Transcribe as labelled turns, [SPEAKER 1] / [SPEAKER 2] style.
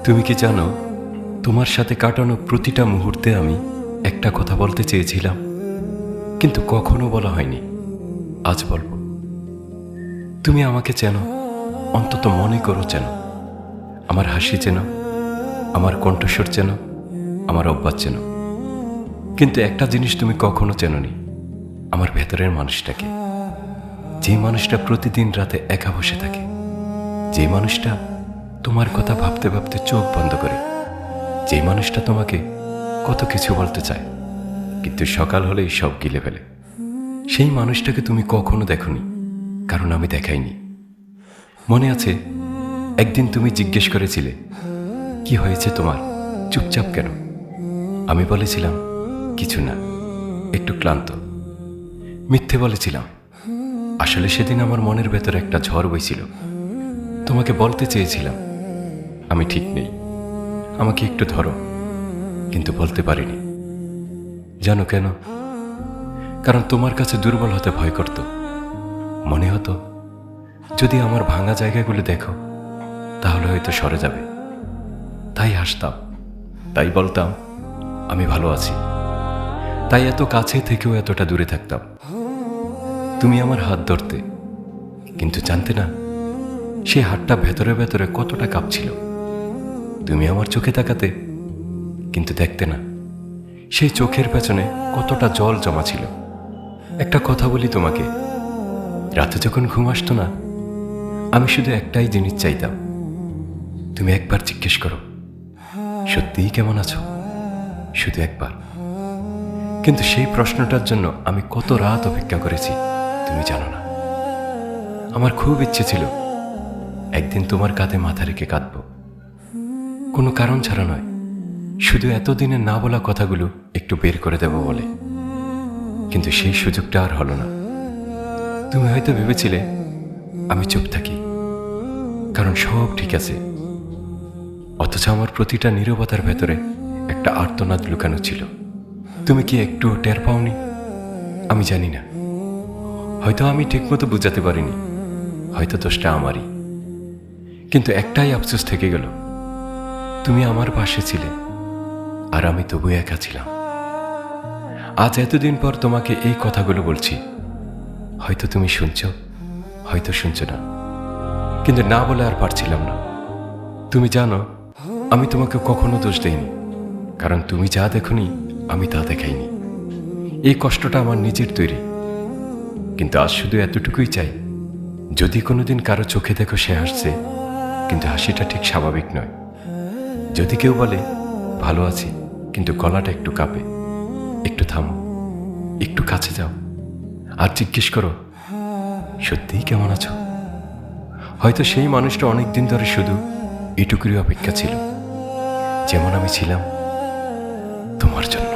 [SPEAKER 1] তুমি কি জানো, তোমার সাথে কাটানো প্রতিটা মুহূর্তে আমি একটা কথা বলতে চেয়েছিলাম, কিন্তু কখনো বলা হয়নি। আজ বলবো। তুমি আমাকে চেনো, অন্তত মনে করো চেনো। আমার হাসি চেনো, আমার কণ্ঠস্বর চেনো, আমার অভ্যাস চেনো। কিন্তু একটা জিনিস তুমি কখনো চেনোনি, আমার ভেতরের মানুষটাকে। যে মানুষটা প্রতিদিন রাতে একা বসে থাকে, যে মানুষটা তোমার কথা ভাবতে ভাবতে চোখ বন্ধ করে, যে মানুষটা তোমাকে কত কিছু বলতে চায় কিন্তু সকাল হলেই সব গিলে ফেলে। সেই মানুষটাকে তুমি কখনো দেখোনি, কারণ আমি দেখাইনি। মনে আছে একদিন তুমি জিজ্ঞেস করেছিলে, কি হয়েছে তোমার, চুপচাপ কেন? আমি বলেছিলাম, কিছু না, একটু ক্লান্ত। মিথ্যে বলেছিলাম। আসলে সেদিন আমার মনের ভেতর একটা ঝড় বইছিল। তোমাকে বলতে চেয়েছিলাম, আমি ঠিক নেই, আমাকে একটু ধরো, কিন্তু বলতে পারিনি। জানো কেন? কারণ তোমার কাছে দুর্বল হতে ভয় করত। মনে হতো যদি আমার ভাঙা জায়গাগুলো দেখো তাহলে হয়তো সরে যাবে। তাই হাসতাম, তাই বলতাম আমি ভালো আছি। তাই এত কাছে থেকেও এতটা দূরে থাকতাম। তুমি আমার হাত ধরতে, কিন্তু জানতে না সে হাতটা ভেতরে ভেতরে কতটা কাঁপছিল। তুমি আমার চোখে তাকাতে, কিন্তু দেখতে না সেই চোখের পেছনে কতটা জল জমা ছিল। একটা কথা বলি তোমাকে, রাতে যখন ঘুম আসতো না, আমি শুধু একটাই জিনিস চাইতাম, তুমি একবার জিজ্ঞেস করো সত্যিই কেমন আছো, শুধু একবার। কিন্তু সেই প্রশ্নটার জন্য আমি কত রাত অপেক্ষা করেছি তুমি জানো না। আমার খুব ইচ্ছে ছিল একদিন তোমার কাঁধে মাথা রেখে কাঁদব, কোনো কারণ ছাড়া নয়, শুধু এতদিনে না বলা কথাগুলো একটু বের করে দেব বলে। কিন্তু সেই সুযোগটা আর হলো না। তুমি হয়তো ভেবেছিলে আমি চুপ থাকি, কারণ সব ঠিক আছে। অথচ আমার প্রতিটা নীরবতার ভেতরে একটা আর্তনাদ লুকানো ছিল। তুমি কি একটু টের পাওনি? আমি জানি না, হয়তো আমি ঠিকমতো বুঝাতে পারিনি, হয়তো দোষটা আমারই। কিন্তু একটাই আফসোস থেকে গেল, তুমি আমার পাশে ছিলে আর আমি তবু একা ছিলাম। আজ এতদিন পর তোমাকে এই কথাগুলো বলছি। হয়তো তুমি শুনছো, হয়তো শুনছো না, কিন্তু না বলে আর পারছিলাম না। তুমি জানো, আমি তোমাকে কখনো দোষ দেইনি, কারণ তুমি যা দেখোনি আমি তা দেখাইনি। এই কষ্টটা আমার নিজের তৈরি। কিন্তু আজ শুধু এতটুকুই চাই, যদি কোনোদিন কারো চোখে দেখো সে হাসছে, কিন্তু হাসিটা ঠিক স্বাভাবিক নয়। যদি কেউ বলে ভালো আছি, কিন্তু গলাটা একটু কাঁপে, একটু থামো, একটু কাছে যাও আর জিজ্ঞেস করো সত্যিই কেমন আছো। হয়তো সেই মানুষটা অনেকদিন ধরে শুধু এটুকুরই অপেক্ষা ছিল, যেমন আমি ছিলাম তোমার জন্য।